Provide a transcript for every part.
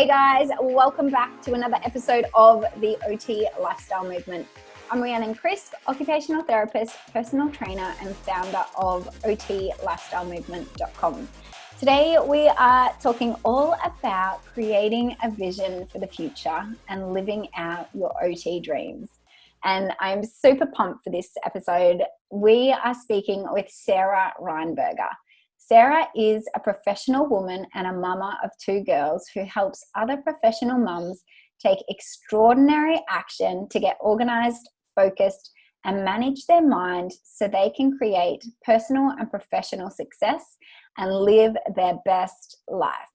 Hey guys, welcome back to another episode of the OT Lifestyle Movement. I'm Rhiannon Crisp, occupational therapist, personal trainer, and founder of OTLifestyleMovement.com. Today we are talking all about creating a vision for the future and living out your OT dreams. And I'm super pumped for this episode. We are speaking with Sarah Rheinberger. Sarah is a professional woman and a mama of two girls who helps other professional mums take extraordinary action to get organized, focused, and manage their mind so they can create personal and professional success and live their best life.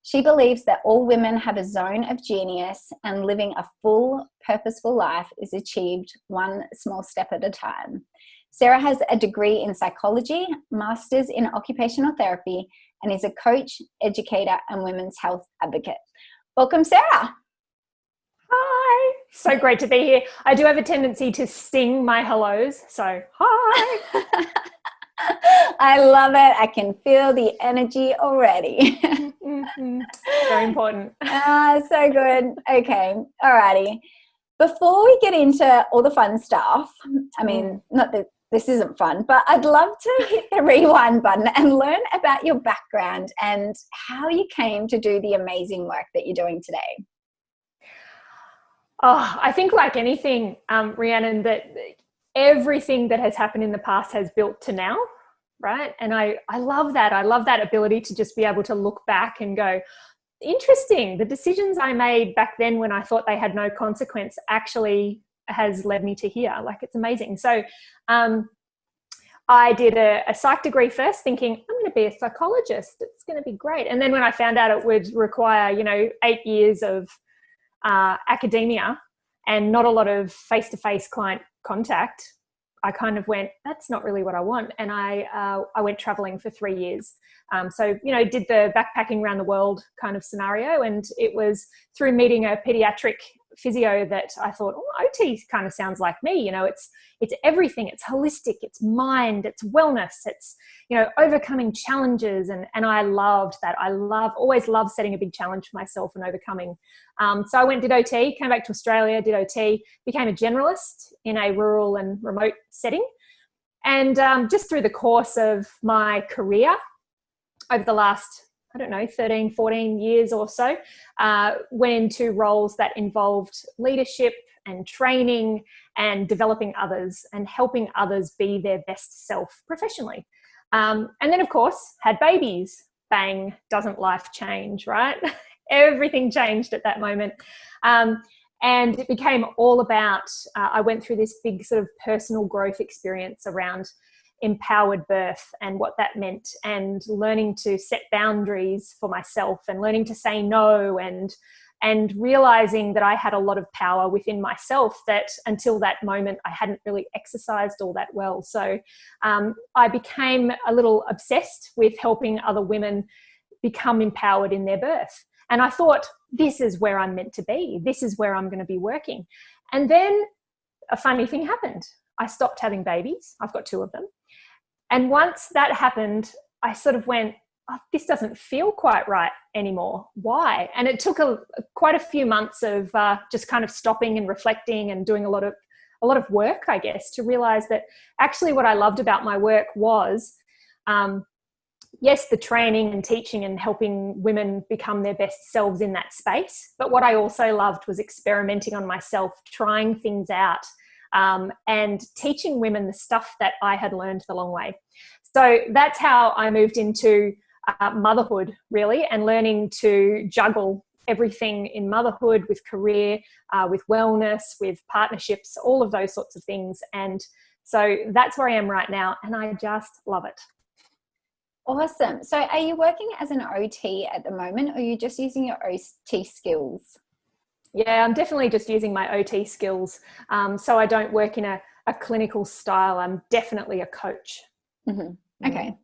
She believes that all women have a zone of genius and living a full, purposeful life is achieved one small step at a time. Sarah has a degree in psychology, master's in occupational therapy, and is a coach, educator, and women's health advocate. Welcome, Sarah. Hi. So great to be here. I do have a tendency to sing my hellos, so hi. I love it. I can feel the energy already. Very important. So good. Okay. Alrighty. Before we get into all the fun stuff, I mean, not that this isn't fun, but I'd love to hit the rewind button and learn about your background and how you came to do the amazing work that you're doing today. Oh, I think like anything, Rhiannon, that everything that has happened in the past has built to now, right? And I love that. I love that ability to just be able to look back and go, interesting, the decisions I made back then when I thought they had no consequence actually has led me to here. Like, it's amazing. So I did a psych degree first, thinking I'm going to be a psychologist. It's going to be great. And then when I found out it would require, 8 years of academia and not a lot of face-to-face client contact, I kind of went, that's not really what I want. And I went traveling for 3 years. Did the backpacking around the world kind of scenario. And it was through meeting a pediatric physio that I thought, OT kind of sounds like me. It's everything. It's holistic. It's mind. It's wellness. It's, overcoming challenges. And I loved that. Always loved setting a big challenge for myself and overcoming. So I did OT, came back to Australia, did OT, became a generalist in a rural and remote setting. And just through the course of my career over the last 13, 14 years or so, went into roles that involved leadership and training and developing others and helping others be their best self professionally. And then, of course, had babies. Bang, doesn't life change, right? Everything changed at that moment. And it became all about, I went through this big sort of personal growth experience around empowered birth and what that meant, and learning to set boundaries for myself and learning to say no, and realizing that I had a lot of power within myself that until that moment I hadn't really exercised all that well. So I became a little obsessed with helping other women become empowered in their birth. And I thought, this is where I'm meant to be. This is where I'm going to be working. And then a funny thing happened. I stopped having babies. I've got 2 of them. And once that happened, I sort of went, this doesn't feel quite right anymore. Why? And it took quite a few months of just kind of stopping and reflecting and doing a lot of work, I guess, to realize that actually what I loved about my work was, yes, the training and teaching and helping women become their best selves in that space. But what I also loved was experimenting on myself, trying things out, and teaching women the stuff that I had learned the long way. So that's how I moved into motherhood, really, and learning to juggle everything in motherhood with career, with wellness, with partnerships, all of those sorts of things. And so that's where I am right now, and I just love it. Awesome. So are you working as an OT at the moment, or are you just using your OT skills? Yeah, I'm definitely just using my OT skills. So I don't work in a clinical style. I'm definitely a coach. Mm-hmm. Okay.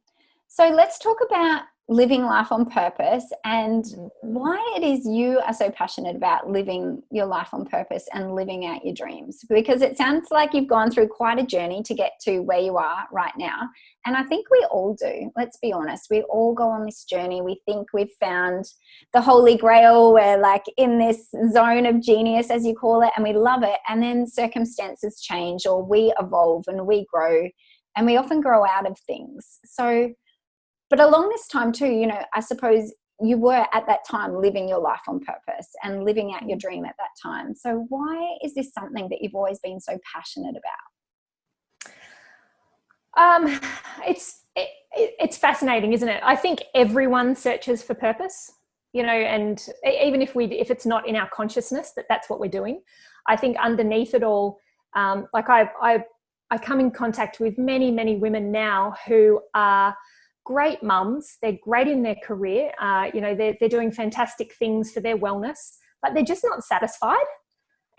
So let's talk about living life on purpose, and why it is you are so passionate about living your life on purpose and living out your dreams, because it sounds like you've gone through quite a journey to get to where you are right now. And I think we all do. Let's be honest. We all go on this journey. We think we've found the holy grail. We're like in this zone of genius, as you call it, and we love it. And then circumstances change, or we evolve and we grow, and we often grow out of things. So, but along this time too, you know, I suppose you were at that time living your life on purpose and living out your dream at that time. So why is this something that you've always been so passionate about? It's fascinating, isn't it? I think everyone searches for purpose, you know, and even if it's not in our consciousness that's what we're doing, I think underneath it all, like I come in contact with many, many women now who are great mums. They're great in their career. You know, they're doing fantastic things for their wellness, but they're just not satisfied.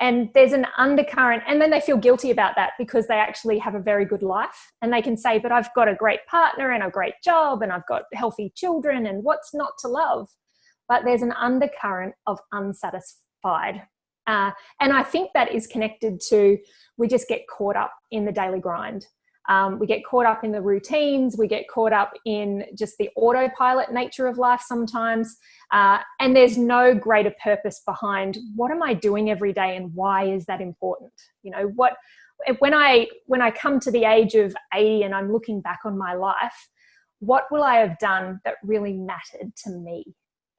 And there's an undercurrent, and then they feel guilty about that because they actually have a very good life. And they can say, but I've got a great partner and a great job and I've got healthy children, and what's not to love? But there's an undercurrent of unsatisfied. And I think that is connected to, we just get caught up in the daily grind. We get caught up in the routines. We get caught up in just the autopilot nature of life sometimes. And there's no greater purpose behind what am I doing every day and why is that important? You know, when I come to the age of 80 and I'm looking back on my life, what will I have done that really mattered to me?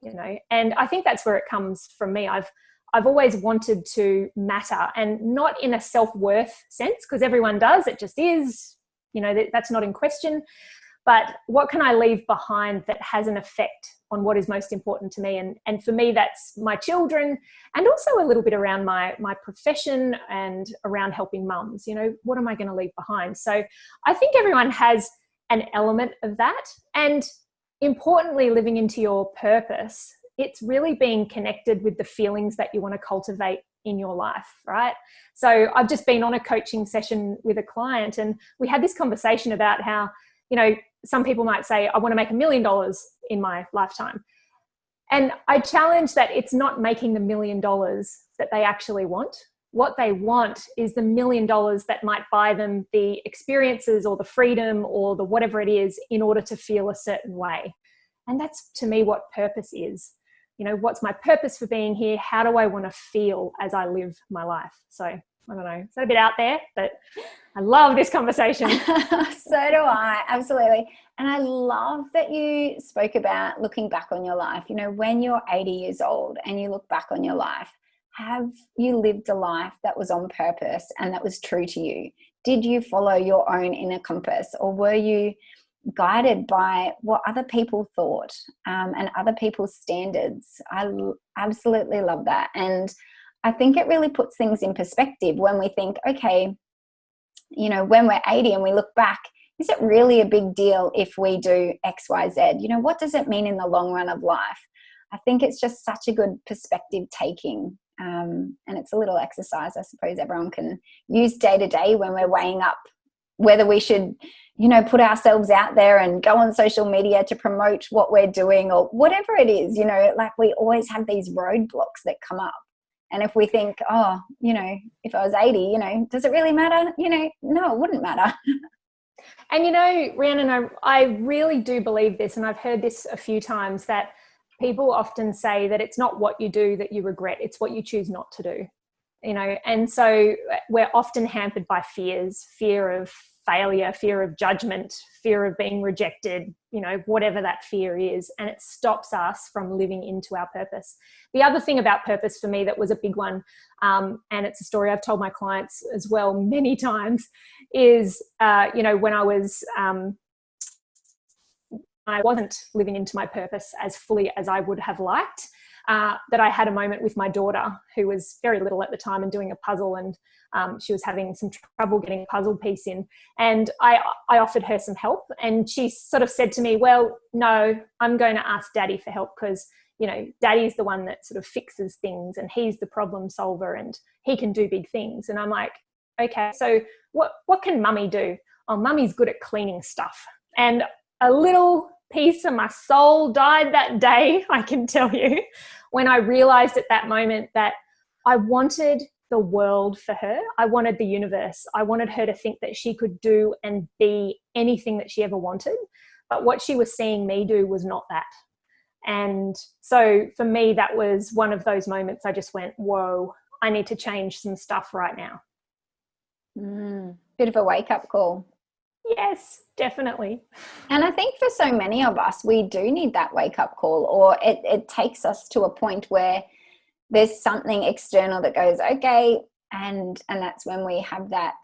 You know, and I think that's where it comes from me. I've always wanted to matter, and not in a self-worth sense, because everyone does, it just is, you know, that's not in question. But what can I leave behind that has an effect on what is most important to me? And for me, that's my children, and also a little bit around my profession and around helping mums. You know, what am I going to leave behind? So I think everyone has an element of that. And importantly, living into your purpose, it's really being connected with the feelings that you want to cultivate in your life, right? So I've just been on a coaching session with a client, and we had this conversation about how, you know, some people might say, I want to make $1 million in my lifetime. And I challenge that it's not making the $1 million that they actually want. What they want is the $1 million that might buy them the experiences or the freedom or the whatever it is in order to feel a certain way. And that's, to me, what purpose is. You know, what's my purpose for being here? How do I want to feel as I live my life? So I don't know, it's a bit out there, but I love this conversation. So do I, absolutely. And I love that you spoke about looking back on your life. You know, when you're 80 years old and you look back on your life, have you lived a life that was on purpose and that was true to you? Did you follow your own inner compass, or were you guided by what other people thought and other people's standards? I absolutely love that. And I think it really puts things in perspective when we think, okay, you know, when we're 80 and we look back, is it really a big deal if we do X, Y, Z? You know, what does it mean in the long run of life? I think it's just such a good perspective taking. And it's a little exercise, I suppose, everyone can use day to day when we're weighing up whether we should, you know, put ourselves out there and go on social media to promote what we're doing or whatever it is. You know, like we always have these roadblocks that come up. And if we think, oh, you know, if I was 80, you know, does it really matter? You know, no, it wouldn't matter. And, you know, Rhiannon, I really do believe this, and I've heard this a few times, that people often say that it's not what you do that you regret, it's what you choose not to do. You know, and so we're often hampered by fears, fear of failure, fear of judgment, fear of being rejected, you know, whatever that fear is, and it stops us from living into our purpose. The other thing about purpose for me that was a big one, and it's a story I've told my clients as well many times, is, you know, when I wasn't living into my purpose as fully as I would have liked, that I had a moment with my daughter, who was very little at the time and doing a puzzle, and she was having some trouble getting a puzzle piece in. And I offered her some help, and she sort of said to me, well, no, I'm going to ask Daddy for help because, you know, Daddy's the one that sort of fixes things and he's the problem solver and he can do big things. And I'm like, okay, so what can Mummy do? Oh, Mummy's good at cleaning stuff. And a little piece of my soul died that day, I can tell you, when I realized at that moment that I wanted the world for her. I wanted the universe. I wanted her to think that she could do and be anything that she ever wanted. But what she was seeing me do was not that. And so for me, that was one of those moments I just went, whoa, I need to change some stuff right now. Bit of a wake-up call. Yes, definitely. And I think for so many of us, we do need that wake-up call, or it takes us to a point where there's something external that goes, okay, and that's when we have that,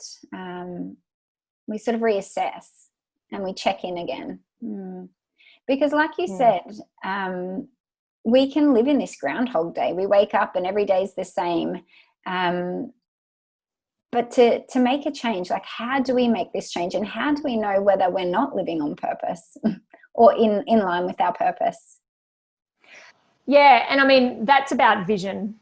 we sort of reassess and we check in again. Because like you said, we can live in this Groundhog Day. We wake up and every day's the same. But to make a change, like how do we make this change, and how do we know whether we're not living on purpose or in line with our purpose? Yeah, and I mean, that's about vision,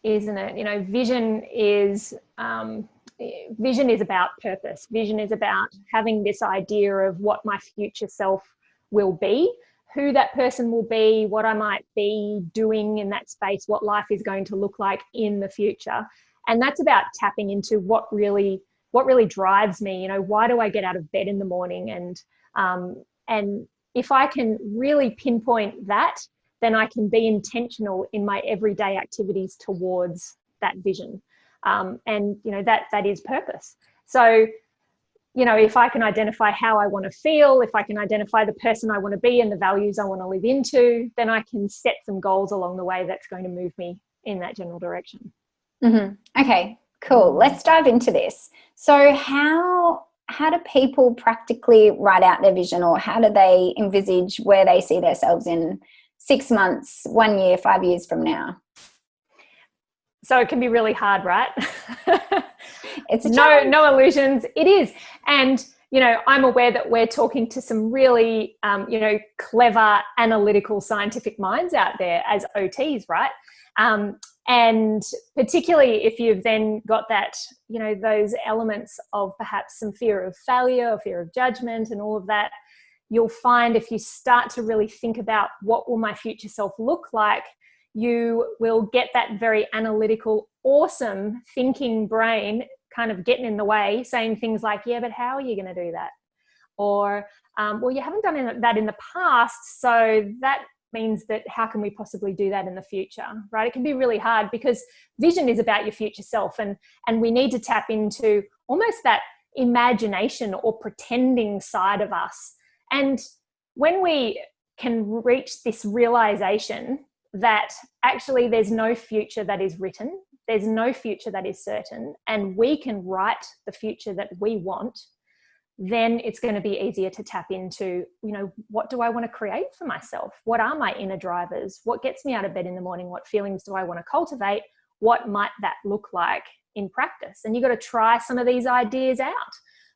isn't it? You know, vision is about purpose. Vision is about having this idea of what my future self will be, who that person will be, what I might be doing in that space, what life is going to look like in the future. And that's about tapping into what really drives me. You know, why do I get out of bed in the morning? And if I can really pinpoint that, then I can be intentional in my everyday activities towards that vision. And, you know, that is purpose. So, you know, if I can identify how I want to feel, if I can identify the person I want to be and the values I want to live into, then I can set some goals along the way that's going to move me in that general direction. Okay, cool. Let's dive into this. So how do people practically write out their vision, or how do they envisage where they see themselves in 6 months, 1 year, 5 years from now? So it can be really hard, right? It's a no illusions. It is. And, you know, I'm aware that we're talking to some really, you know, clever, analytical, scientific minds out there as OTs, right? And particularly if you've then got that, you know, those elements of perhaps some fear of failure or fear of judgment and all of that, you'll find if you start to really think about what will my future self look like, you will get that very analytical, awesome thinking brain kind of getting in the way, saying things like, yeah, but how are you going to do that? Or, well, you haven't done that in the past, so that means that how can we possibly do that in the future, right? It can be really hard because vision is about your future self, and we need to tap into almost that imagination or pretending side of us. And when we can reach this realization that actually there's no future that is written, there's no future that is certain, and we can write the future that we want, then it's going to be easier to tap into, you know, what do I want to create for myself? What are my inner drivers? What gets me out of bed in the morning? What feelings do I want to cultivate? What might that look like in practice? And you've got to try some of these ideas out.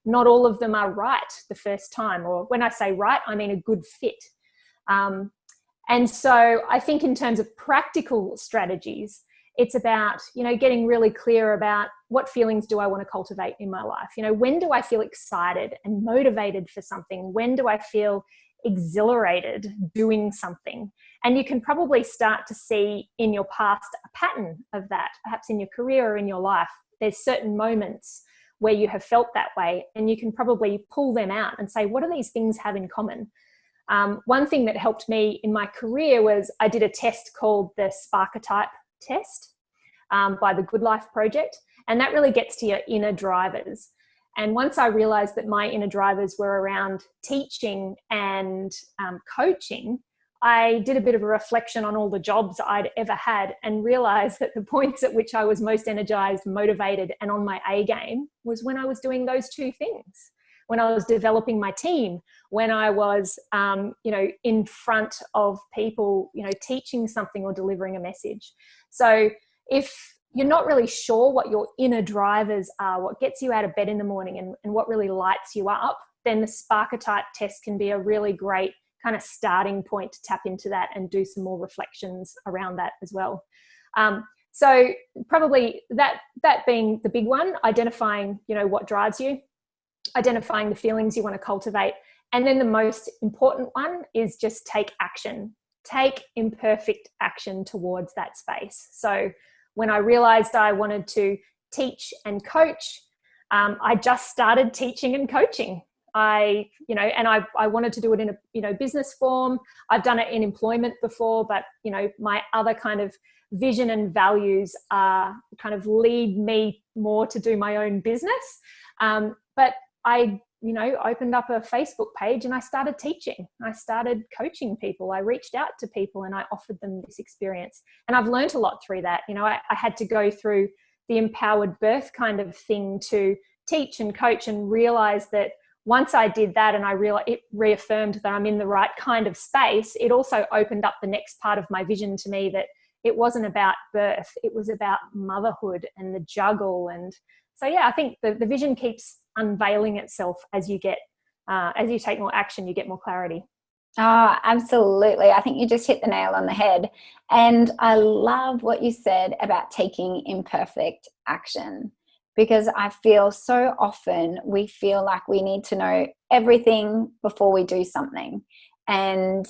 Not all of them are right the first time, or when I say right, I mean a good fit. And so I think in terms of practical strategies, it's about, you know, getting really clear about what feelings do I want to cultivate in my life? You know, when do I feel excited and motivated for something? When do I feel exhilarated doing something? And you can probably start to see in your past a pattern of that, perhaps in your career or in your life. There's certain moments where you have felt that way, and you can probably pull them out and say, what do these things have in common? One thing that helped me in my career was I did a test called the Sparketype test by the Good Life Project, and that really gets to your inner drivers. And once I realized that my inner drivers were around teaching and coaching, I did a bit of a reflection on all the jobs I'd ever had and realized that the points at which I was most energized, motivated, and on my A game was when I was doing those two things. When I was developing my team, when I was, you know, in front of people, you know, teaching something or delivering a message. So if you're not really sure what your inner drivers are, what gets you out of bed in the morning and what really lights you up, then the Sparketype test can be a really great kind of starting point to tap into that and do some more reflections around that as well. So probably that being the big one, identifying, you know, what drives you, identifying the feelings you want to cultivate, And then the most important one is just take action. Take imperfect action towards that space. So when I realized I wanted to teach and coach, I just started teaching and coaching. I wanted to do it in a business form. I've done it in employment before, but my other kind of vision and values kind of lead me more to do my own business. But I opened up a Facebook page and I started teaching. I started coaching people. I reached out to people and I offered them this experience. And I've learned a lot through that. I had to go through the empowered birth kind of thing to teach and coach, and realize that once I did that and it reaffirmed that I'm in the right kind of space, it also opened up the next part of my vision to me, that it wasn't about birth, it was about motherhood and the juggle. And so, yeah, I think the vision keeps unveiling itself as you take more action, you get more clarity. Oh, absolutely. I think you just hit the nail on the head. And I love what you said about taking imperfect action, because I feel so often we feel like we need to know everything before we do something. And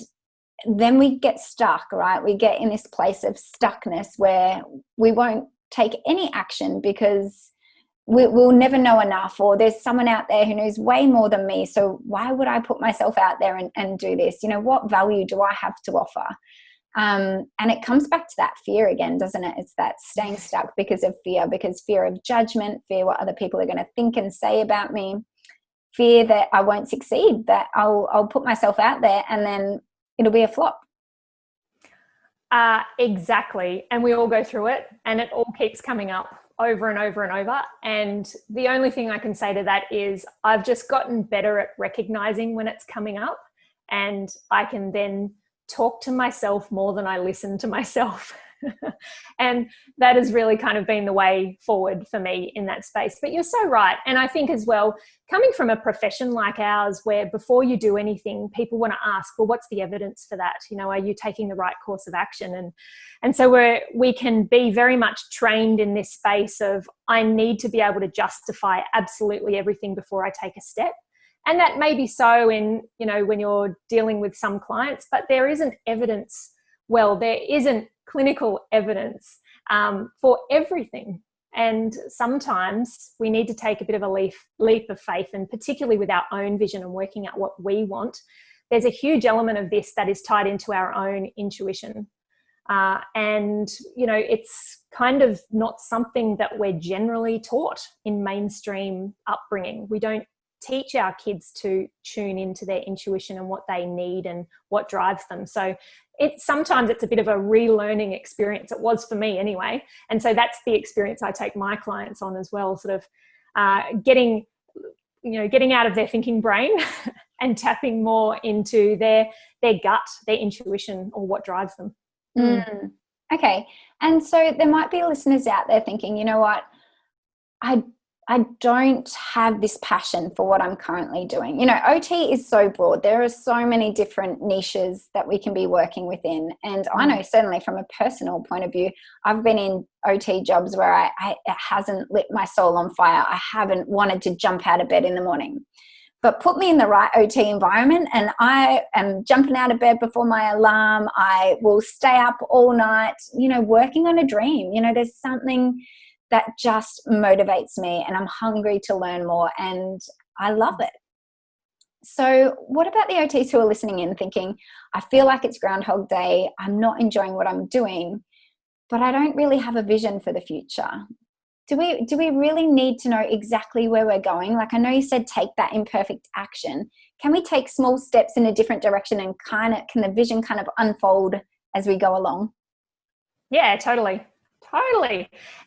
then we get stuck, right? We get in this place of stuckness where we won't take any action because we'll never know enough, or there's someone out there who knows way more than me. So why would I put myself out there and do this? What value do I have to offer? And it comes back to that fear again, doesn't it? It's that staying stuck because of fear of judgment, fear what other people are going to think and say about me, fear that I won't succeed, that I'll put myself out there and then it'll be a flop. Exactly. And we all go through it, and it all keeps coming up over and over and over. And the only thing I can say to that is I've just gotten better at recognizing when it's coming up, and I can then talk to myself more than I listen to myself. And that has really kind of been the way forward for me in that space. But you're so right. And I think as well, coming from a profession like ours, where before you do anything, people want to ask, well, what's the evidence for that? Are you taking the right course of action? And so we can be very much trained in this space of, I need to be able to justify absolutely everything before I take a step. And that may be so in, when you're dealing with some clients, but there isn't evidence. Well, there isn't clinical evidence for everything. And sometimes we need to take a bit of a leap of faith, and particularly with our own vision and working out what we want. There's a huge element of this that is tied into our own intuition. And, it's kind of not something that we're generally taught in mainstream upbringing. We don't teach our kids to tune into their intuition and what they need and what drives them. So sometimes it's a bit of a relearning experience. It was for me anyway. And so that's the experience I take my clients on as well, sort of getting out of their thinking brain and tapping more into their gut, their intuition, or what drives them. Okay. And so there might be listeners out there thinking, you know what, I don't have this passion for what I'm currently doing. OT is so broad. There are so many different niches that we can be working within. And I know certainly from a personal point of view, I've been in OT jobs where it hasn't lit my soul on fire. I haven't wanted to jump out of bed in the morning. But put me in the right OT environment and I am jumping out of bed before my alarm. I will stay up all night, working on a dream. There's something that just motivates me, and I'm hungry to learn more, and I love it. So what about the OTs who are listening in thinking, I feel like it's Groundhog Day, I'm not enjoying what I'm doing, but I don't really have a vision for the future? Do we really need to know exactly where we're going? Like, I know you said take that imperfect action. Can we take small steps in a different direction and can the vision kind of unfold as we go along? Yeah, totally.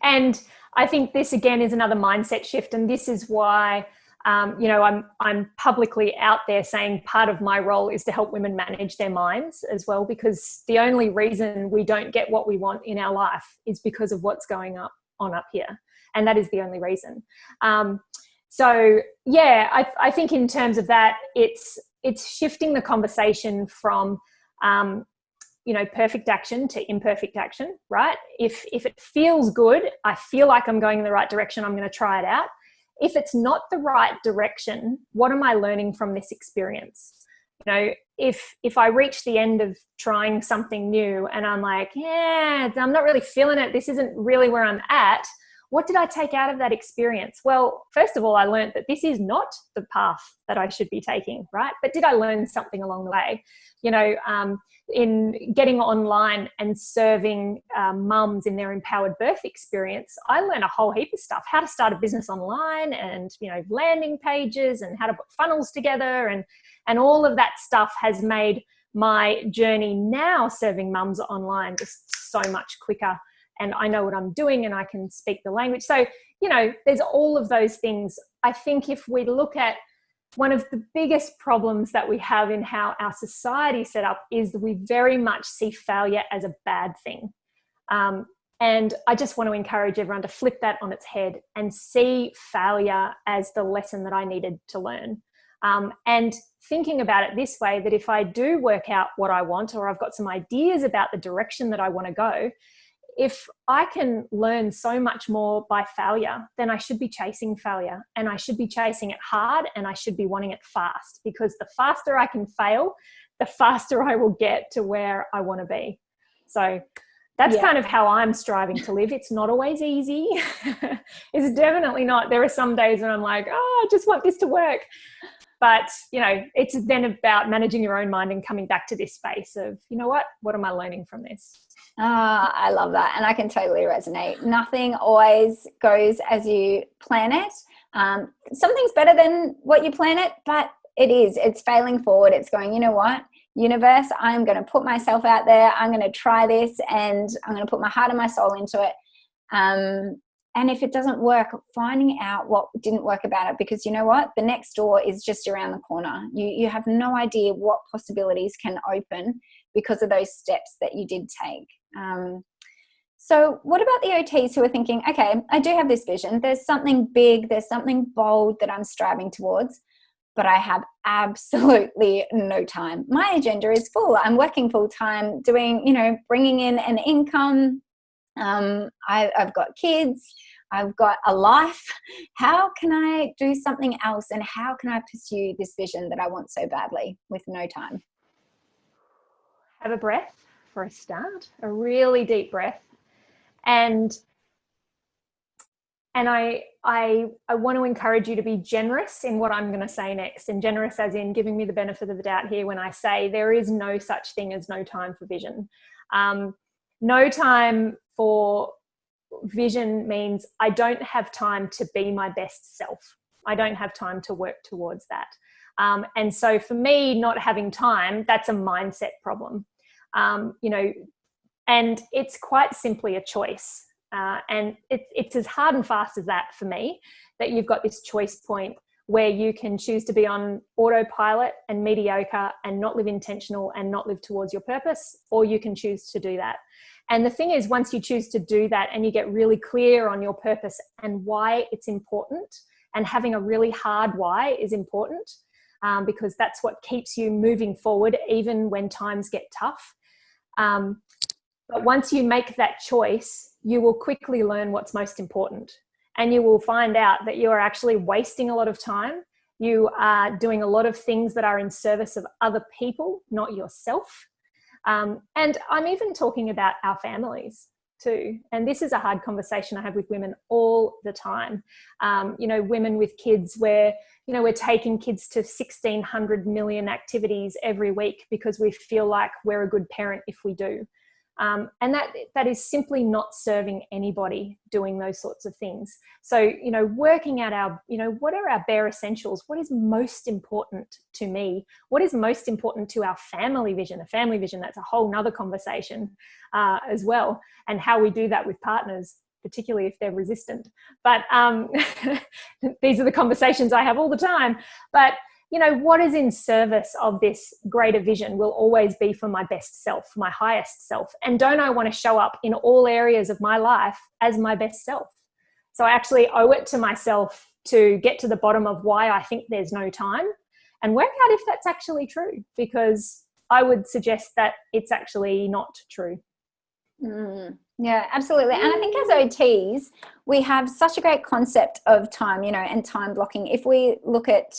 And I think this again is another mindset shift, and this is why I'm publicly out there saying part of my role is to help women manage their minds as well, because the only reason we don't get what we want in our life is because of what's going on up here, and that is the only reason. So yeah, I think in terms of that, it's shifting the conversation from perfect action to imperfect action, right? If it feels good, I feel like I'm going in the right direction, I'm going to try it out. if it's not the right direction, what am I learning from this experience? You know, if I reach the end of trying something new and I'm like, yeah, I'm not really feeling it, this isn't really where I'm at, what did I take out of that experience? Well, first of all, I learned that this is not the path that I should be taking, right? But did I learn something along the way? You know, in getting online and serving mums in their empowered birth experience, I learned a whole heap of stuff, how to start a business online and, you know, landing pages and how to put funnels together, and all of that stuff has made my journey now serving mums online just so much quicker. And I know what I'm doing and I can speak the language. So, you know, there's all of those things. I think if we look at one of the biggest problems that we have in how our society is set up is that we very much see failure as a bad thing. And I just want to encourage everyone to flip that on its head and see failure as the lesson that I needed to learn. And thinking about it this way, that if I do work out what I want, or I've got some ideas about the direction that I want to go, if I can learn so much more by failure, then I should be chasing failure, and I should be chasing it hard, and I should be wanting it fast, because the faster I can fail, the faster I will get to where I want to be. So that's kind of how I'm striving to live. It's not always easy. It's definitely not. There are some days when I'm like, oh, I just want this to work. But, you know, it's then about managing your own mind and coming back to this space of, you know what am I learning from this? I love that. And I can totally resonate. Nothing always goes as you plan it. Something's better than what you plan it, but it's failing forward. It's going, you know what, universe, I'm going to put myself out there. I'm going to try this, and I'm going to put my heart and my soul into it. And if it doesn't work, finding out what didn't work about it, because you know what, the next door is just around the corner. You have no idea what possibilities can open because of those steps that you did take. So what about the OTs who are thinking, okay, I do have this vision. There's something big, there's something bold that I'm striving towards, but I have absolutely no time. My agenda is full. I'm working full time, doing, you know, bringing in an income. I've got kids. I've got a life. How can I do something else? And how can I pursue this vision that I want so badly with no time? Have a breath for a start, a really deep breath. And I want to encourage you to be generous in what I'm going to say next, and generous as in giving me the benefit of the doubt here when I say there is no such thing as no time for vision. No time for vision means I don't have time to be my best self. I don't have time to work towards that. And so for me, not having time, that's a mindset problem. You know, and it's quite simply a choice. And it's as hard and fast as that for me, that you've got this choice point where you can choose to be on autopilot and mediocre and not live intentional and not live towards your purpose, or you can choose to do that. And the thing is, once you choose to do that and you get really clear on your purpose and why it's important, and having a really hard why is important, because that's what keeps you moving forward even when times get tough. But once you make that choice, you will quickly learn what's most important. And you will find out that you are actually wasting a lot of time. You are doing a lot of things that are in service of other people, not yourself. And I'm even talking about our families too. And this is a hard conversation I have with women all the time. You know, women with kids where, you know, we're taking kids to 1,600 million activities every week because we feel like we're a good parent if we do. And that is simply not serving anybody doing those sorts of things. So, you know, working out our, you know, what are our bare essentials? What is most important to me? What is most important to our family vision? A family vision, that's a whole nother conversation as well. And how we do that with partners, particularly if they're resistant. But these are the conversations I have all the time. But you know, what is in service of this greater vision will always be for my best self, my highest self. And don't I want to show up in all areas of my life as my best self? So I actually owe it to myself to get to the bottom of why I think there's no time and work out if that's actually true, because I would suggest that it's actually not true. Yeah, absolutely. And I think as OTs, we have such a great concept of time, and time blocking. If we look at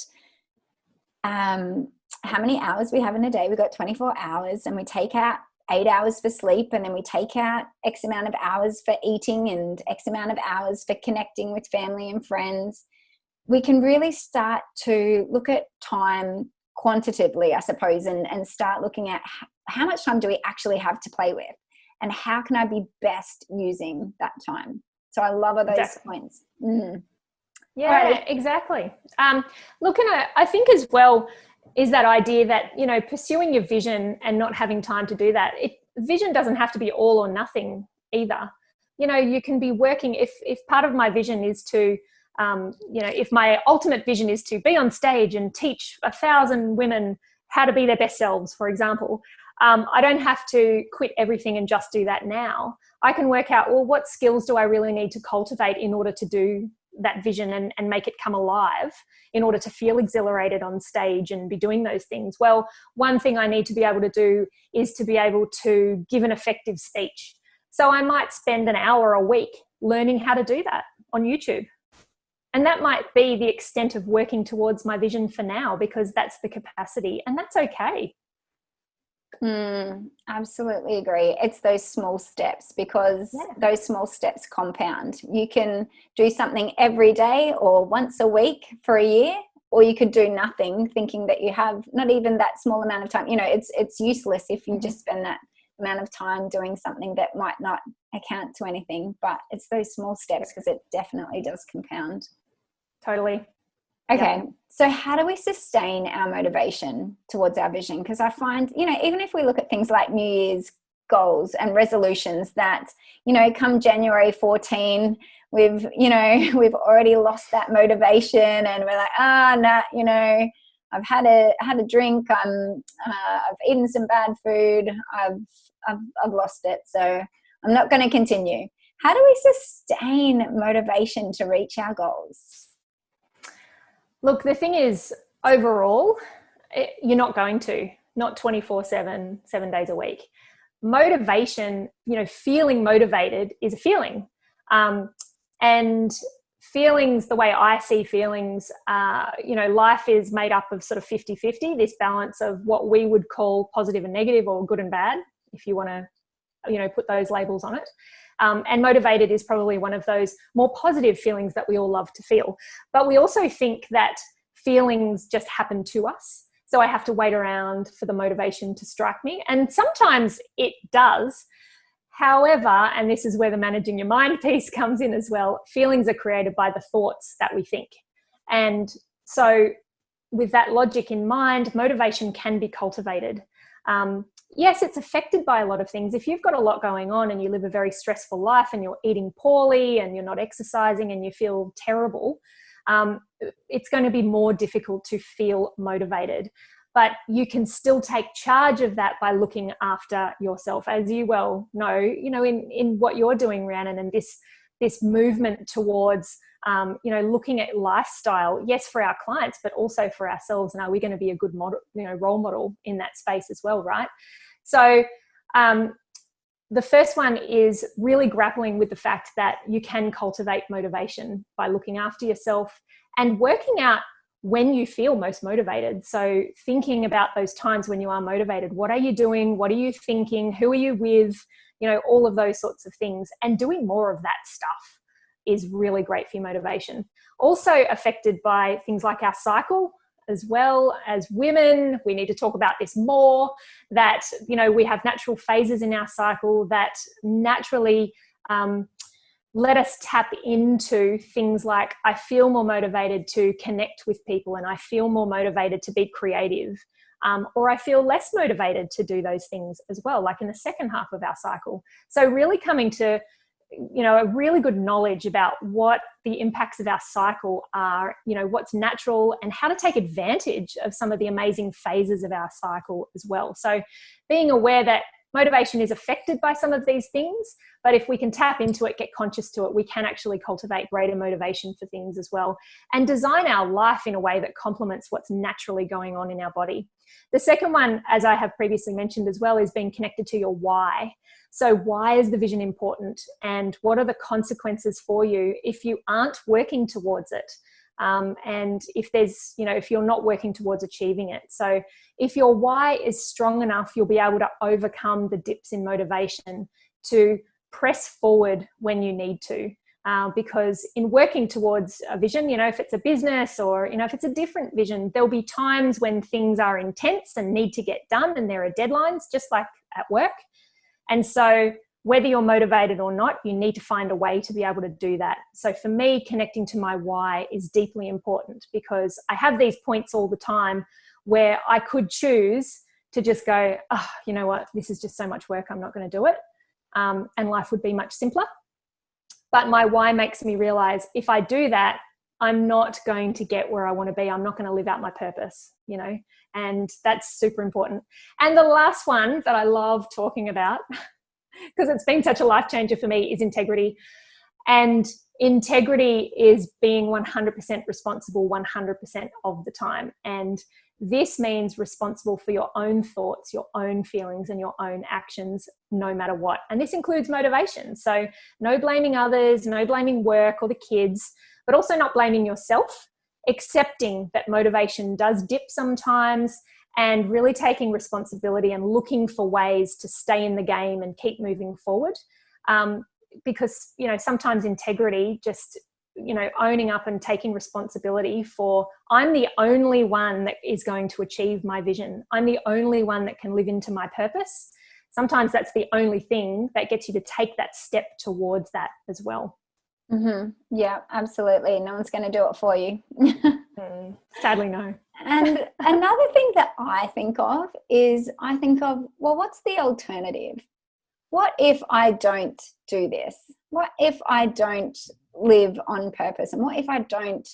how many hours we have in a day, we've got 24 hours, and we take out 8 hours for sleep, and then we take out X amount of hours for eating and X amount of hours for connecting with family and friends. We can really start to look at time quantitatively, I suppose, and start looking at how much time do we actually have to play with, and how can I be best using that time. So I love all those points. Yeah, exactly. Look, and I think as well is that idea that, pursuing your vision and not having time to do that. Vision doesn't have to be all or nothing either. You can be working, if part of my vision is to, if my ultimate vision is to be on stage and teach 1,000 women how to be their best selves, for example, I don't have to quit everything and just do that now. I can work out, well, what skills do I really need to cultivate in order to do that vision and make it come alive in order to feel exhilarated on stage and be doing those things? Well, one thing I need to be able to do is to be able to give an effective speech. So I might spend an hour a week learning how to do that on YouTube. And that might be the extent of working towards my vision for now, because that's the capacity, and that's okay. Absolutely agree. It's those small steps, because those small steps compound. You can do something every day or once a week for a year, or you could do nothing thinking that you have not even that small amount of time. It's useless if you just spend that amount of time doing something that might not account to anything. But it's those small steps, because it definitely does compound. Totally. Okay, so how do we sustain our motivation towards our vision? Because I find, even if we look at things like New Year's goals and resolutions that, come January 14, we've already lost that motivation, and we're like, I've had a drink, I've eaten some bad food, I've lost it, so I'm not going to continue. How do we sustain motivation to reach our goals? Look, the thing is, overall, you're not going to, not 24/7, 7 days a week. Motivation, feeling motivated is a feeling. And feelings, the way I see feelings, life is made up of sort of 50-50, this balance of what we would call positive and negative, or good and bad, if you want to, put those labels on it. And motivated is probably one of those more positive feelings that we all love to feel. But we also think that feelings just happen to us. So I have to wait around for the motivation to strike me. And sometimes it does. However, and this is where the managing your mind piece comes in as well, feelings are created by the thoughts that we think. And so with that logic in mind, motivation can be cultivated. Yes, it's affected by a lot of things. If you've got a lot going on and you live a very stressful life and you're eating poorly and you're not exercising and you feel terrible, it's going to be more difficult to feel motivated. But you can still take charge of that by looking after yourself, as you well know, in what you're doing, Rhiannon, and this movement towards, looking at lifestyle, yes, for our clients, but also for ourselves. And are we going to be a good model, role model in that space as well, right? So the first one is really grappling with the fact that you can cultivate motivation by looking after yourself and working out when you feel most motivated. So thinking about those times when you are motivated. What are you doing? What are you thinking? Who are you with? All of those sorts of things. And doing more of that stuff is really great for your motivation. Also affected by things like our cycle. As well, as women, we need to talk about this more, that, we have natural phases in our cycle that naturally let us tap into things like, I feel more motivated to connect with people, and I feel more motivated to be creative, or I feel less motivated to do those things as well, like in the second half of our cycle. So really coming to a really good knowledge about what the impacts of our cycle are, what's natural, and how to take advantage of some of the amazing phases of our cycle as well. So being aware that motivation is affected by some of these things, but if we can tap into it, get conscious to it, we can actually cultivate greater motivation for things as well, and design our life in a way that complements what's naturally going on in our body. The second one, as I have previously mentioned as well, is being connected to your why. So why is the vision important, and what are the consequences for you if you aren't working towards it? And if there's, if you're not working towards achieving it. So if your why is strong enough, you'll be able to overcome the dips in motivation to press forward when you need to. Because in working towards a vision, if it's a business or, if it's a different vision, there'll be times when things are intense and need to get done, and there are deadlines, just like at work. And so whether you're motivated or not, you need to find a way to be able to do that. So for me, connecting to my why is deeply important, because I have these points all the time where I could choose to just go, oh, you know what, this is just so much work, I'm not going to do it. And life would be much simpler. But my why makes me realize if I do that, I'm not going to get where I want to be. I'm not going to live out my purpose, and that's super important. And the last one that I love talking about, because it's been such a life changer for me, is integrity. And integrity is being 100% responsible 100% of the time. And this means responsible for your own thoughts, your own feelings, and your own actions, no matter what. And this includes motivation. So no blaming others, no blaming work or the kids, but also not blaming yourself, accepting that motivation does dip sometimes, and really taking responsibility and looking for ways to stay in the game and keep moving forward. Because, sometimes integrity, just, owning up and taking responsibility for, I'm the only one that is going to achieve my vision. I'm the only one that can live into my purpose. Sometimes that's the only thing that gets you to take that step towards that as well. Mm-hmm. Yeah, absolutely. No one's going to do it for you. Sadly, no. And another thing that I think of is, well, what's the alternative? What if I don't do this? What if I don't live on purpose? And what if I don't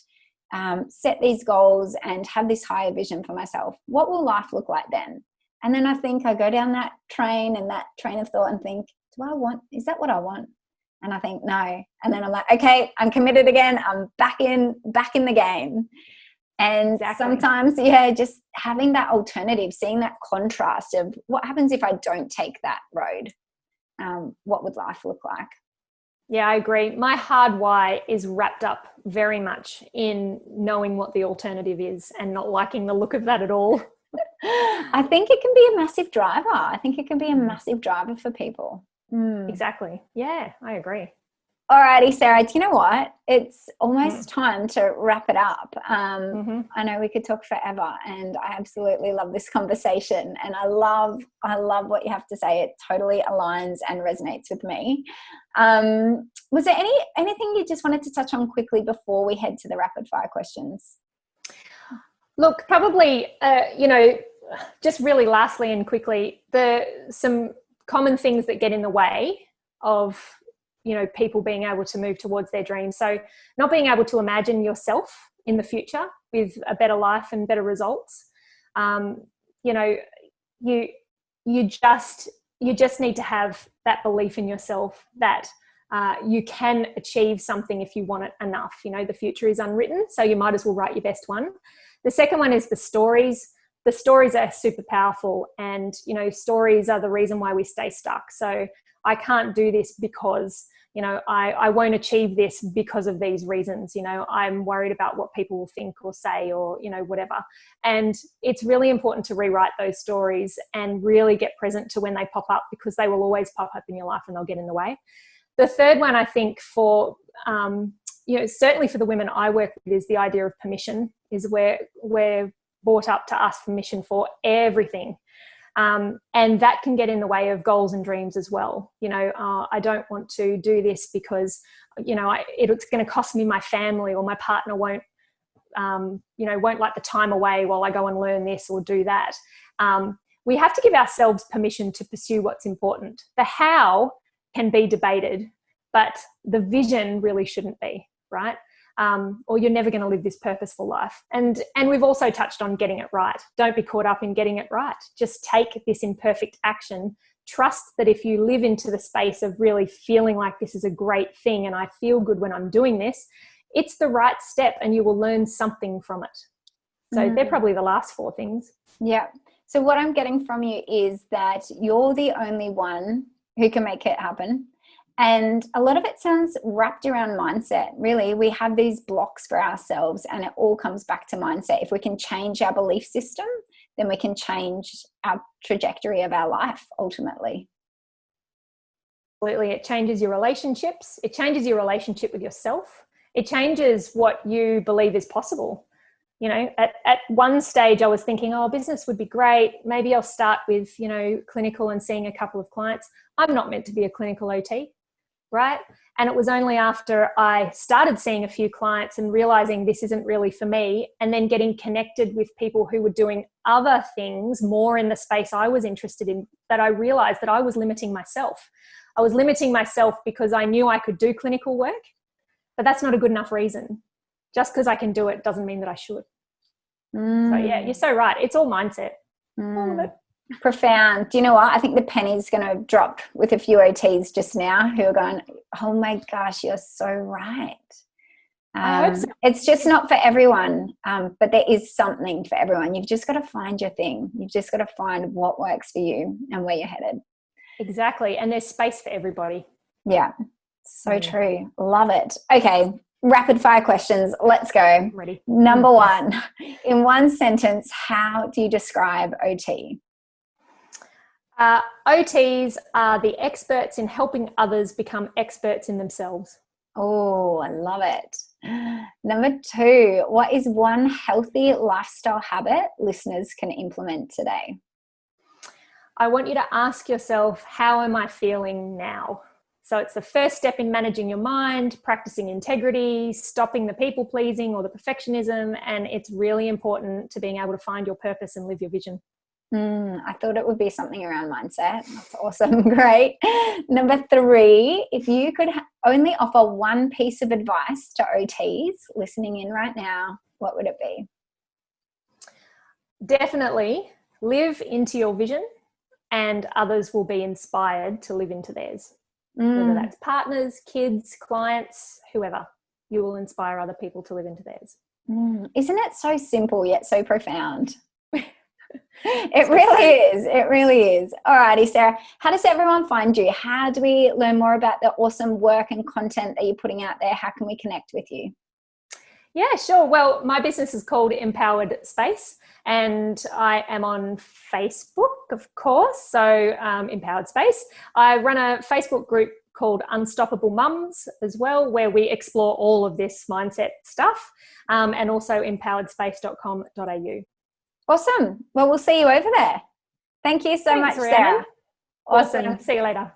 set these goals and have this higher vision for myself? What will life look like then? And then I go down that train of thought and think, is that what I want? And I think, no. And then I'm like, okay, I'm committed again. I'm back in the game. And exactly. Sometimes, just having that alternative, seeing that contrast of what happens if I don't take that road? What would life look like? Yeah, I agree. My hard why is wrapped up very much in knowing what the alternative is and not liking the look of that at all. I think it can be a massive driver. I think it can be a massive driver for people. Exactly. Yeah, I agree. Alrighty, Sarah, do you know what? It's almost time to wrap it up. I know we could talk forever, and I absolutely love this conversation, and I love what you have to say. It totally aligns and resonates with me. Was there anything you just wanted to touch on quickly before we head to the rapid fire questions? Look, probably, just really lastly and quickly, some common things that get in the way of people being able to move towards their dreams. So not being able to imagine yourself in the future with a better life and better results. You just need to have that belief in yourself that you can achieve something if you want it enough. The future is unwritten, so you might as well write your best one. The second one is the stories. The stories are super powerful, and stories are the reason why we stay stuck. So I can't do this because I won't achieve this because of these reasons. I'm worried about what people will think or say, or whatever. And it's really important to rewrite those stories and really get present to when they pop up, because they will always pop up in your life and they'll get in the way. The third one, I think, for certainly for the women I work with, is the idea of permission. Is where we're brought up to ask permission for everything. And that can get in the way of goals and dreams as well. I don't want to do this because, it's going to cost me my family, or my partner won't like the time away while I go and learn this or do that. We have to give ourselves permission to pursue what's important. The how can be debated, but the vision really shouldn't be, right? Or you're never going to live this purposeful life. And we've also touched on getting it right. Don't be caught up in getting it right. Just take this imperfect action trust that if you live into the space of really feeling like this is a great thing and I feel good when I'm doing this, it's the right step and you will learn something from it. So they're probably the last 4 things. Yeah. So what I'm getting from you is that you're the only one who can make it happen. And a lot of it sounds wrapped around mindset. Really, we have these blocks for ourselves and it all comes back to mindset. If we can change our belief system, then we can change our trajectory of our life ultimately. Absolutely. It changes your relationships. It changes your relationship with yourself. It changes what you believe is possible. You know, at one stage I was thinking, oh, business would be great. Maybe I'll start with, you know, clinical and seeing a couple of clients. I'm not meant to be a clinical OT, right? And it was only after I started seeing a few clients and realizing this isn't really for me, and then getting connected with people who were doing other things more in the space I was interested in, that I realized that I was limiting myself. I was limiting myself because I knew I could do clinical work, but that's not a good enough reason. Just because I can do it doesn't mean that I should. So yeah, you're so right. It's all mindset. All of it. Profound. Do you know what? I think the penny's going to drop with a few OTs just now who are going, oh my gosh, you're so right. I hope so. It's just not for everyone, but there is something for everyone. You've just got to find your thing. You've just got to find what works for you and where you're headed. Exactly. And there's space for everybody. Yeah, so true. Love it. Okay. Rapid fire questions. Let's go. Ready. Number 1, in one sentence, how do you describe OT? OTs are the experts in helping others become experts in themselves. Oh, I love it. Number 2, what is one healthy lifestyle habit listeners can implement today? I want you to ask yourself, how am I feeling now? So it's the first step in managing your mind, practicing integrity, stopping the people pleasing or the perfectionism. And it's really important to being able to find your purpose and live your vision. I thought it would be something around mindset. That's awesome. Great. Number 3, if you could only offer one piece of advice to OTs listening in right now, what would it be? Definitely live into your vision, and others will be inspired to live into theirs. Whether that's partners, kids, clients, whoever, you will inspire other people to live into theirs. Isn't it so simple yet so profound? It really is. It really is. All righty, Sarah. How does everyone find you? How do we learn more about the awesome work and content that you're putting out there? How can we connect with you? Yeah, sure. Well, my business is called Empowered Space, and I am on Facebook, of course. So Empowered Space. I run a Facebook group called Unstoppable Mums as well, where we explore all of this mindset stuff, and also empoweredspace.com.au. Awesome. Well, we'll see you over there. Thank you so much, Sarah. Awesome. See you later.